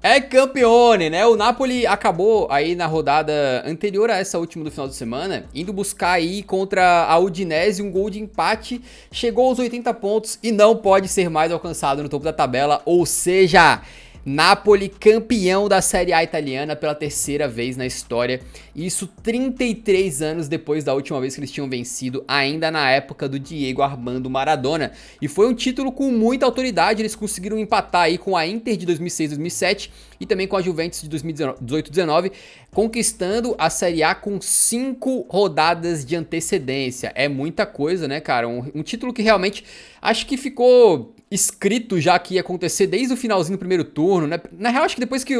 É campeone, né? O Napoli acabou aí na rodada anterior a essa última do final de semana, indo buscar aí contra a Udinese um gol de empate, chegou aos 80 pontos e não pode ser mais alcançado no topo da tabela, ou seja, Napoli campeão da Série A italiana pela terceira vez na história, isso 33 anos depois da última vez que eles tinham vencido, ainda na época do Diego Armando Maradona. E foi um título com muita autoridade, eles conseguiram empatar aí com a Inter de 2006-2007 e também com a Juventus de 2018-19, conquistando a Série A com 5 rodadas de antecedência. É muita coisa, né, cara? Um título que realmente acho que ficou escrito já que ia acontecer desde o finalzinho do primeiro turno, né? Na real, acho que depois que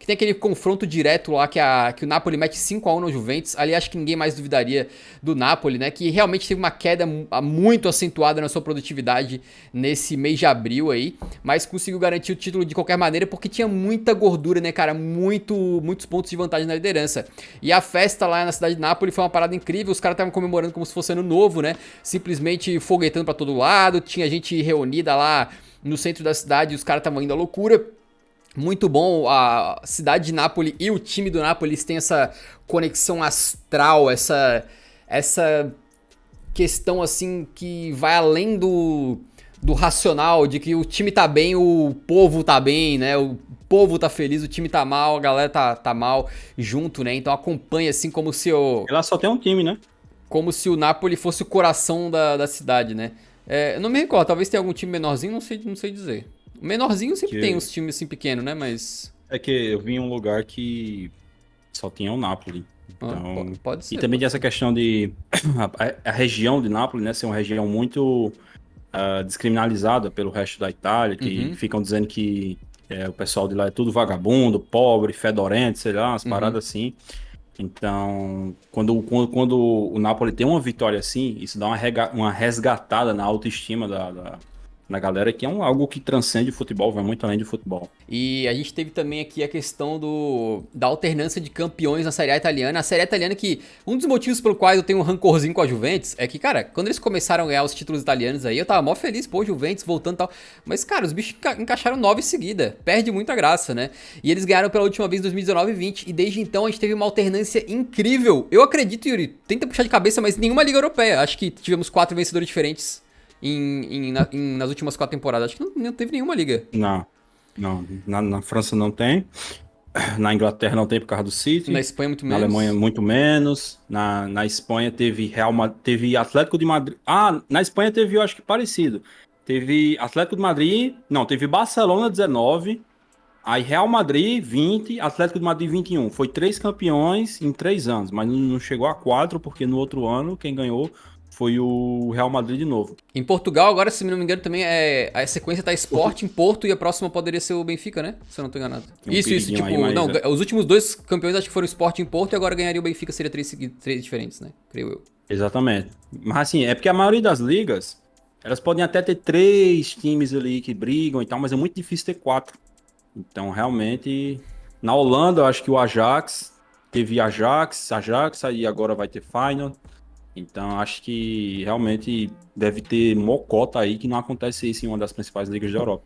tem aquele confronto direto lá que o Napoli mete 5-1 no Juventus, ali acho que ninguém mais duvidaria do Napoli, né? Que realmente teve uma queda muito acentuada na sua produtividade nesse mês de abril aí, mas conseguiu garantir o título de qualquer maneira porque tinha muita gordura, né, cara? Muitos pontos de vantagem na liderança. E a festa lá na cidade de Nápoles foi uma parada incrível, os caras estavam comemorando como se fosse ano novo, né? Simplesmente foguetando pra todo lado, tinha gente reunida lá no centro da cidade, os caras estavam indo à loucura. Muito bom, a cidade de Nápoles e o time do Nápoles tem essa conexão astral, essa questão assim que vai além do racional, de que o time tá bem, o povo tá bem, né? O povo tá feliz, o time tá mal, a galera tá mal junto, né? Então acompanha assim Ela só tem um time, né? como se o Napoli fosse o coração da cidade, né? Eu não me recordo, talvez tenha algum time menorzinho, não sei dizer. O menorzinho sempre tem Que uns times assim pequenos, né? Mas. é que eu vim em um lugar que só tinha o Napoli. Então, Pode e ser, também pode tem essa ser. questão de a região de Nápoles, né, ser uma região muito descriminalizada pelo resto da Itália, que Uhum, ficam dizendo que o pessoal de lá é tudo vagabundo, pobre, fedorento, sei lá, umas uhum. paradas assim. Então, quando o Napoli tem uma vitória assim, isso dá uma resgatada na autoestima da galera, que é algo que transcende o futebol, vai muito além de futebol. E a gente teve também aqui a questão da alternância de campeões na Série A italiana. A Série A italiana que, um dos motivos pelo quais eu tenho um rancorzinho com a Juventus, é que, cara, quando eles começaram a ganhar os títulos italianos aí, eu tava mó feliz, pô, Juventus voltando e tal. Mas, cara, os bichos encaixaram 9 em seguida. Perde muita graça, né? E eles ganharam pela última vez em 2019 e 20. E desde então a gente teve uma alternância incrível. Eu acredito, Yuri, tenta puxar de cabeça, mas nenhuma liga europeia. Acho que tivemos 4 vencedores diferentes nas últimas 4 temporadas. Acho que não teve nenhuma liga. Não, não, na França não tem. Na Inglaterra não tem por causa do Na City. Espanha, muito Na Alemanha, menos. muito menos. Na Espanha teve teve Atlético de Madrid. Ah, na Espanha teve, eu acho que parecido. Teve Atlético de Madrid. Não, teve Barcelona 19. Aí Real Madrid 20. Atlético de Madrid 21. Foi 3 campeões em 3 anos. Mas não chegou a 4, porque no outro ano quem ganhou foi o Real Madrid de novo. Em Portugal, agora, se não me engano, também a sequência tá Sport em Porto e a próxima poderia ser o Benfica, né? Se eu não tô enganado. Tem um Isso, periguinho aí, tipo, mas não, os últimos dois campeões acho que foram o Sport em Porto e agora ganharia o Benfica, seria três diferentes, né? Creio eu. exatamente. Mas assim, é porque a maioria das ligas, elas podem até ter 3 times ali que brigam e tal, mas é muito difícil ter 4. Então, realmente, na Holanda, eu acho que o Ajax teve Ajax, aí agora vai ter Feyenoord. Então, acho que realmente deve ter mocota aí que não acontece isso em uma das principais ligas da Europa.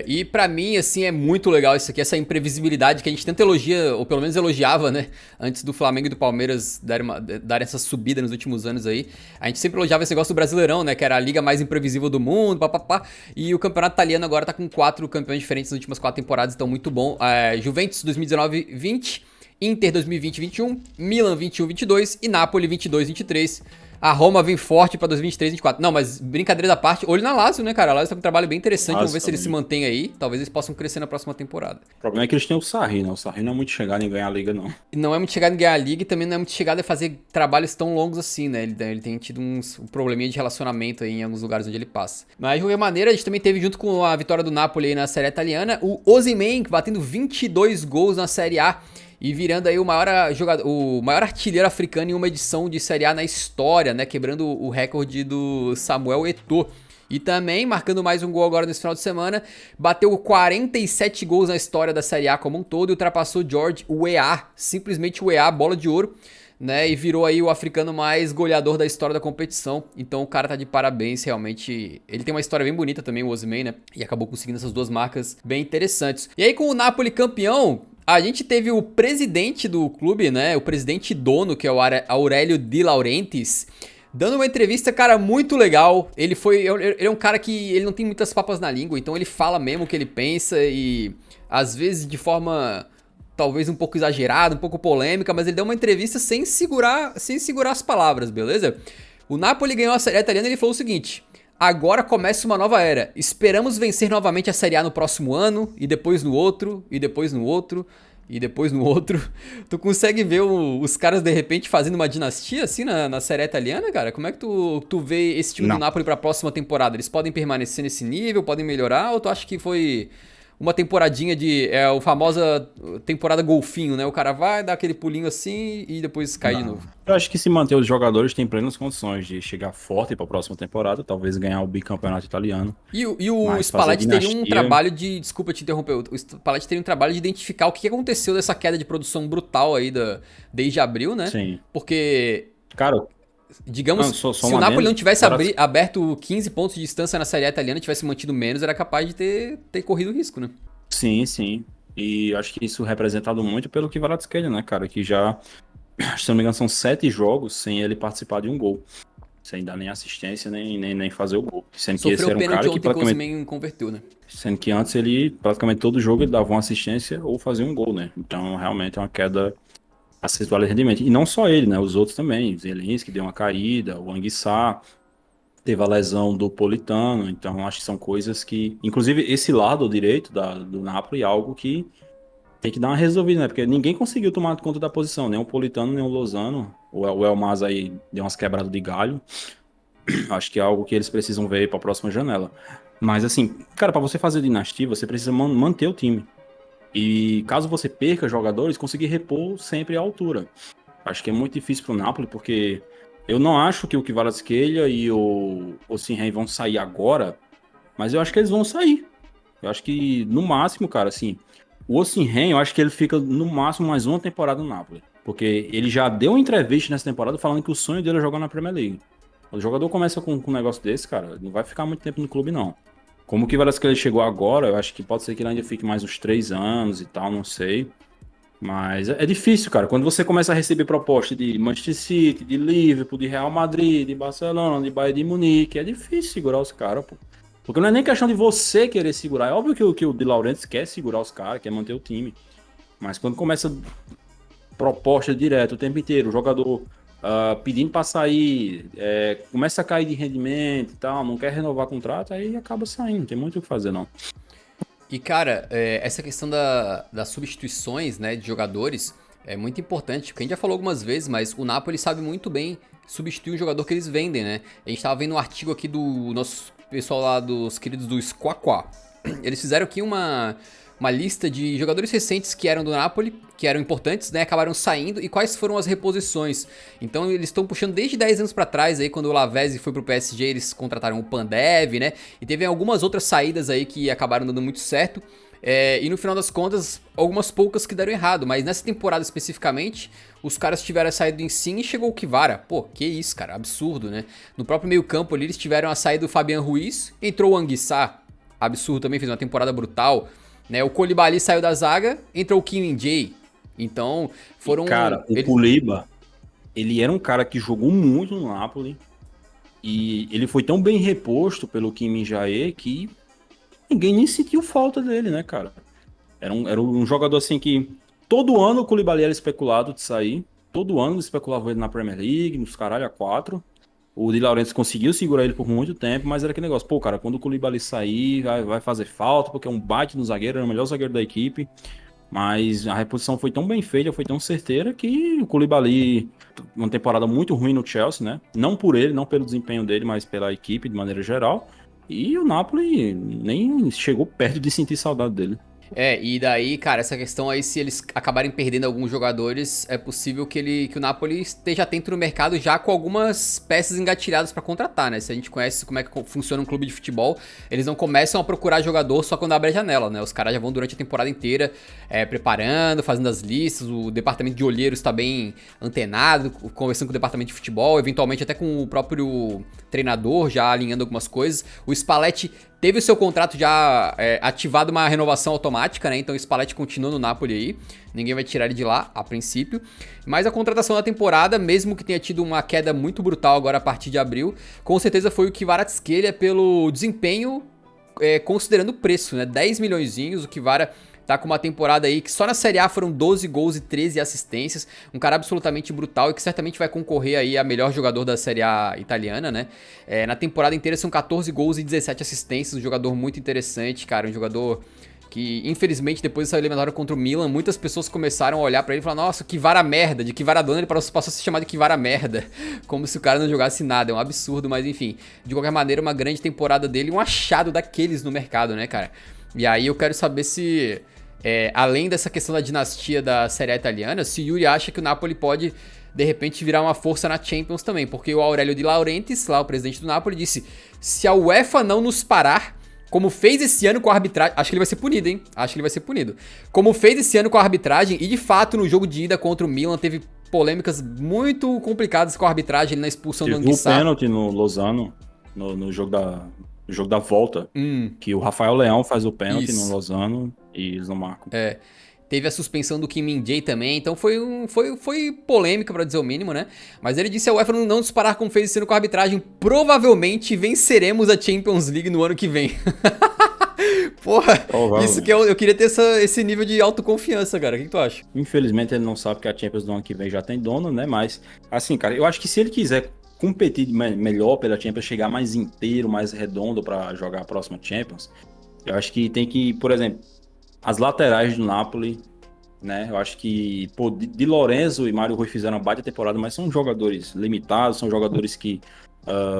E pra mim, assim, é muito legal isso aqui, essa imprevisibilidade que a gente tanto elogia, ou pelo menos elogiava, né? Antes do Flamengo e do Palmeiras darem essa subida nos últimos anos aí. A gente sempre elogiava esse negócio do Brasileirão, né? Que era a liga mais imprevisível do mundo, papapá. E o campeonato italiano agora tá com 4 campeões diferentes nas últimas 4 temporadas, então muito bom. Juventus 2019-20, Inter 2020-21, Milan 21-22 e Napoli 22-23. A Roma vem forte pra 2023-2024. Não, mas brincadeira da parte, olho na Lazio, né, cara? A Lazio tá com um trabalho bem interessante. Vamos Mas ver se eles se também. mantêm aí. Talvez eles possam crescer na próxima temporada. O problema é que eles têm o Sarri, né? O Sarri não é muito chegado em ganhar a liga, não. E não é muito chegado em ganhar a liga e também não é muito chegado a fazer trabalhos tão longos assim, né? Ele tem tido um probleminha de relacionamento aí em alguns lugares onde ele passa. Mas de qualquer maneira, a gente também teve, junto com a vitória do Napoli aí na Série italiana, o Osimhen batendo 22 gols na Série A. E virando aí o maior artilheiro africano em uma edição de Série A na história, né? Quebrando o recorde do Samuel Eto'o. E também, marcando mais um gol agora nesse final de semana, bateu 47 gols na história da Série A como um todo e ultrapassou George Weah, simplesmente o Weah, bola de ouro, né? E virou aí o africano mais goleador da história da competição. Então o cara tá de parabéns, realmente. Ele tem uma história bem bonita também, o Osimhen, né? E acabou conseguindo essas duas marcas bem interessantes. E aí com o Napoli campeão, a gente teve o presidente do clube, né? O presidente dono, que é o Aurélio De Laurentiis, dando uma entrevista, cara, muito legal. Ele é um cara que ele não tem muitas papas na língua, então ele fala mesmo o que ele pensa e às vezes de forma talvez um pouco exagerada, um pouco polêmica, mas ele deu uma entrevista sem segurar as palavras, beleza? O Napoli ganhou a Série A italiana e ele falou o seguinte: agora começa uma nova era. Esperamos vencer novamente a Série A no próximo ano, e depois no outro, e depois no outro, e depois no outro. Tu consegue ver os caras de repente fazendo uma dinastia assim na Série A italiana, cara? Como é que tu vê esse time do Napoli pra próxima temporada? Eles podem permanecer nesse nível, podem melhorar, ou tu acha que foi uma temporadinha a famosa temporada golfinho, né? O cara vai, dá aquele pulinho assim e depois cai de novo. Eu acho que se manter os jogadores tem plenas condições de chegar forte para a próxima temporada, talvez ganhar o bicampeonato italiano. E o Spalletti teria um trabalho de... Desculpa te interromper. O Spalletti teria um trabalho de identificar o que aconteceu dessa queda de produção brutal aí desde abril, né? Sim. Porque... Cara... Digamos, se o Napoli não tivesse aberto 15 pontos de distância na Série A italiana, tivesse mantido menos, era capaz de ter corrido risco, né? Sim, sim. E acho que isso é representado muito pelo Kvaratskhelia, né, cara? Que já, se não me engano, são 7 jogos sem ele participar de um gol. Sem dar nem assistência, nem fazer o gol. Sendo que esse era um cara que praticamente converteu, né? Sendo que antes ele, praticamente todo jogo, ele dava uma assistência ou fazia um gol, né? Então, realmente é uma queda acentuada de rendimento. E não só ele, né? Os outros também. O Zielinski deu uma caída, o Anguissa teve a lesão do Politano. Então, acho que são coisas que... Inclusive, esse lado direito do Napoli é algo que tem que dar uma resolvida, né? Porque ninguém conseguiu tomar conta da posição. Nem o Politano, nem o Lozano. O Elmas aí deu umas quebradas de galho. Acho que é algo que eles precisam ver para a próxima janela. Mas, assim, cara, para você fazer dinastia, você precisa manter o time. E caso você perca jogadores, conseguir repor sempre à altura. Acho que é muito difícil pro Napoli, porque eu não acho que o Kvaratskhelia e o Osimhen vão sair agora, mas eu acho que eles vão sair. Eu acho que, no máximo, cara, assim, o Osimhen, eu acho que ele fica, no máximo, mais uma temporada no Napoli. Porque ele já deu uma entrevista nessa temporada falando que o sonho dele é jogar na Premier League. O jogador começa com um negócio desse, cara, não vai ficar muito tempo no clube, não. Como que parece que ele chegou agora, eu acho que pode ser que ele ainda fique mais uns 3 anos e tal, não sei. Mas é difícil, cara. Quando você começa a receber proposta de Manchester City, de Liverpool, de Real Madrid, de Barcelona, de Bayern de Munique, é difícil segurar os caras, pô. Porque não é nem questão de você querer segurar. É óbvio que o De Laurentiis quer segurar os caras, quer manter o time. Mas quando começa proposta direto o tempo inteiro, o jogador... pedindo para sair, começa a cair de rendimento e tal, não quer renovar contrato, aí acaba saindo, não tem muito o que fazer, não. E, cara, essa questão das substituições, né, de jogadores é muito importante, porque a gente já falou algumas vezes, mas o Napoli sabe muito bem substituir o jogador que eles vendem, né? A gente tava vendo um artigo aqui do nosso pessoal lá, dos queridos do Squawquá. Eles fizeram aqui uma lista de jogadores recentes que eram do Napoli, que eram importantes, né, acabaram saindo, e quais foram as reposições. Então eles estão puxando desde 10 anos pra trás, aí quando o Lavezzi foi pro PSG, eles contrataram o Pandev, né, e teve algumas outras saídas aí que acabaram dando muito certo, e no final das contas, algumas poucas que deram errado, mas nessa temporada especificamente, os caras tiveram a saída do Insigne e chegou o Kvara. Pô, que isso, cara, absurdo, né. No próprio meio campo ali, eles tiveram a saída do Fabian Ruiz, entrou o Anguissa, absurdo também, fez uma temporada brutal, né, o Koulibaly saiu da zaga, entrou o Kim Min-jae. Então, foram... Cara, o Koulibaly, ele era um cara que jogou muito no Napoli. E ele foi tão bem reposto pelo Kim Min-jae que ninguém nem sentiu falta dele, né, cara? Era um jogador assim que todo ano o Koulibaly era especulado de sair. Todo ano especulavam ele na Premier League, nos caralho a 4. O De Laurentiis conseguiu segurar ele por muito tempo, mas era aquele negócio, pô, cara, quando o Koulibaly sair, vai fazer falta, porque é um baita no zagueiro, era o melhor zagueiro da equipe. Mas a reposição foi tão bem feita, foi tão certeira, que o Koulibaly, uma temporada muito ruim no Chelsea, né? Não por ele, não pelo desempenho dele, mas pela equipe de maneira geral. E o Napoli nem chegou perto de sentir saudade dele. E daí, cara, essa questão aí, se eles acabarem perdendo alguns jogadores, é possível que o Napoli esteja atento no mercado já com algumas peças engatilhadas pra contratar, né? Se a gente conhece como é que funciona um clube de futebol, eles não começam a procurar jogador só quando abre a janela, né? Os caras já vão durante a temporada inteira preparando, fazendo as listas, o departamento de olheiros tá bem antenado, conversando com o departamento de futebol, eventualmente até com o próprio treinador, já alinhando algumas coisas. O Spalletti teve o seu contrato já ativado, uma renovação automática, né? Então o Spalletti continua no Napoli aí. Ninguém vai tirar ele de lá, a princípio. Mas a contratação da temporada, mesmo que tenha tido uma queda muito brutal agora a partir de abril, com certeza foi o Kvaratskhelia pelo desempenho, considerando o preço, né? 10 milhõezinhos, o Kvara tá com uma temporada aí que só na Série A foram 12 gols e 13 assistências. Um cara absolutamente brutal e que certamente vai concorrer aí a melhor jogador da Série A italiana, né? Na temporada inteira são 14 gols e 17 assistências. Um jogador muito interessante, cara. Um jogador que, infelizmente, depois dessa eliminatória contra o Milan, muitas pessoas começaram a olhar pra ele e falar: nossa, que vara merda. De que varadona ele passou a se chamar de que vara merda. Como se o cara não jogasse nada. É um absurdo, mas enfim. De qualquer maneira, uma grande temporada dele. Um achado daqueles no mercado, né, cara? E aí eu quero saber se... além dessa questão da dinastia da Série A italiana, se o Yuri acha que o Napoli pode, de repente, virar uma força na Champions também. Porque o Aurelio De Laurentiis, lá o presidente do Napoli, disse: se a UEFA não nos parar, como fez esse ano com a arbitragem... Acho que ele vai ser punido, hein? Acho que ele vai ser punido. Como fez esse ano com a arbitragem, e de fato no jogo de ida contra o Milan teve polêmicas muito complicadas com a arbitragem na expulsão do Anguissa. Teve um pênalti no Lozano, no jogo da volta, que o Rafael Leão faz o pênalti no Lozano e eles não marcam. Teve a suspensão do Kim Min-jae também, então foi polêmica, pra dizer o mínimo, né? Mas ele disse a UEFA não disparar como fez esse ano com a arbitragem, provavelmente venceremos a Champions League no ano que vem. Porra, isso que eu queria ter esse nível de autoconfiança, cara. O que tu acha? Infelizmente ele não sabe que a Champions do ano que vem já tem dono, né? Mas, assim, cara, eu acho que se ele quiser competir melhor pela Champions, chegar mais inteiro, mais redondo pra jogar a próxima Champions, eu acho que tem que, por exemplo, as laterais do Napoli, né? Eu acho que Di Lorenzo e Mário Rui fizeram uma baita temporada, mas são jogadores limitados, são jogadores que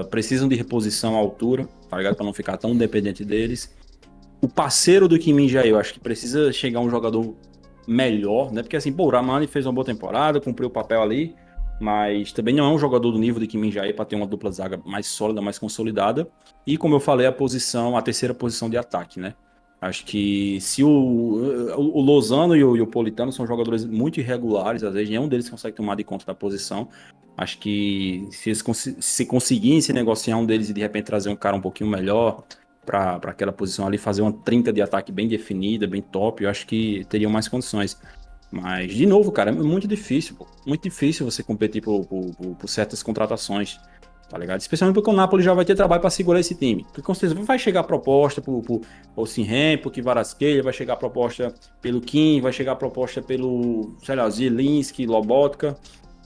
precisam de reposição à altura, tá ligado? Pra não ficar tão dependente deles. O parceiro do Kim Min-jae, eu acho que precisa chegar um jogador melhor, né? Porque assim, o Ramani fez uma boa temporada, cumpriu o papel ali, mas também não é um jogador do nível de Kim Min-jae para ter uma dupla zaga mais sólida, mais consolidada. E como eu falei, a terceira posição de ataque, né? Acho que se o Lozano e o Politano são jogadores muito irregulares, às vezes nenhum deles consegue tomar de conta da posição. Acho que se eles conseguirem se negociar um deles e de repente trazer um cara um pouquinho melhor para aquela posição ali, fazer uma trinca de ataque bem definida, bem top, eu acho que teriam mais condições. Mas, de novo, cara, é muito difícil, pô. Muito difícil você competir por certas contratações, tá ligado? Especialmente porque o Napoli já vai ter trabalho para segurar esse time. Porque com certeza vai chegar a proposta pro Sinhem, pro Kvaratskhelia, vai chegar a proposta pelo Kim, vai chegar a proposta pelo, sei lá, Zielinski, Lobotka.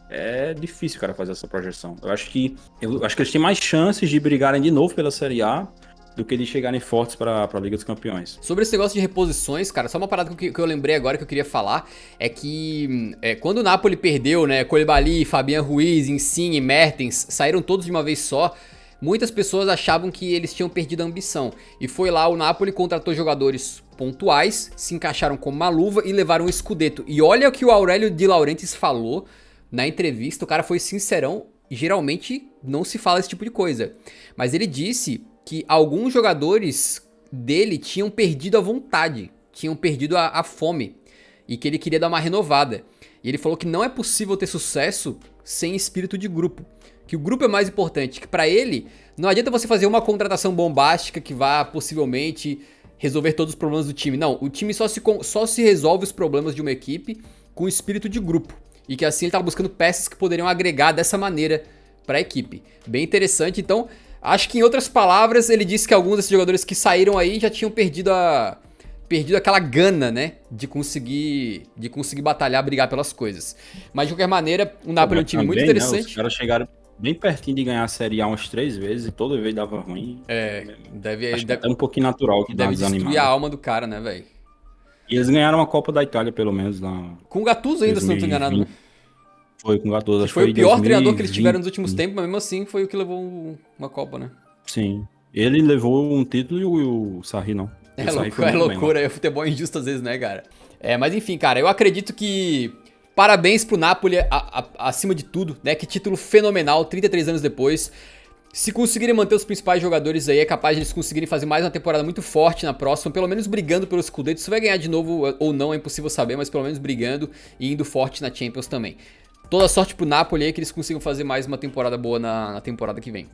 É difícil, cara, fazer essa projeção. Eu acho que eles têm mais chances de brigarem de novo pela Série A do que de chegarem fortes para a Liga dos Campeões. Sobre esse negócio de reposições, cara, só uma parada que eu lembrei agora que eu queria falar é que quando o Napoli perdeu, né, Koulibaly, Fabian Ruiz, Insigne, Mertens, saíram todos de uma vez só, muitas pessoas achavam que eles tinham perdido a ambição. E foi lá, o Napoli contratou jogadores pontuais, se encaixaram como uma luva e levaram um Scudetto. E olha o que o Aurelio De Laurentiis falou na entrevista, o cara foi sincerão, e geralmente não se fala esse tipo de coisa. Mas ele disse que alguns jogadores dele tinham perdido a vontade, tinham perdido a fome, e que ele queria dar uma renovada. E ele falou que não é possível ter sucesso sem espírito de grupo, que o grupo é mais importante, que pra ele não adianta você fazer uma contratação bombástica que vá possivelmente resolver todos os problemas do time. Não, o time só se resolve os problemas de uma equipe com espírito de grupo, e que assim ele estava buscando peças que poderiam agregar dessa maneira pra equipe. Bem interessante, então... Acho que, em outras palavras, ele disse que alguns desses jogadores que saíram aí já tinham perdido aquela gana, né? De conseguir batalhar, brigar pelas coisas. Mas, de qualquer maneira, o Napoli é um time muito interessante. Né? Os caras chegaram bem pertinho de ganhar a Série A umas 3 vezes e toda vez dava ruim. Deve um pouquinho natural que deve destruir a alma do cara, né, velho? E eles ganharam a Copa da Itália, pelo menos. Com o Gattuso ainda, 2020. Se não tô enganado, né? Foi com o Gattuso. Que foi o pior treinador que eles tiveram nos últimos tempos, mas mesmo assim foi o que levou uma Copa, né? Sim. Ele levou um título e o Sarri não. É loucura, é futebol injusto às vezes, né, cara? Mas enfim, cara, eu acredito que parabéns pro Napoli, acima de tudo, né? Que título fenomenal, 33 anos depois. Se conseguirem manter os principais jogadores aí, é capaz de eles conseguirem fazer mais uma temporada muito forte na próxima, pelo menos brigando pelo Scudetto. Se vai ganhar de novo ou não, é impossível saber, mas pelo menos brigando e indo forte na Champions também. Toda sorte pro Napoli aí, que eles consigam fazer mais uma temporada boa na temporada que vem.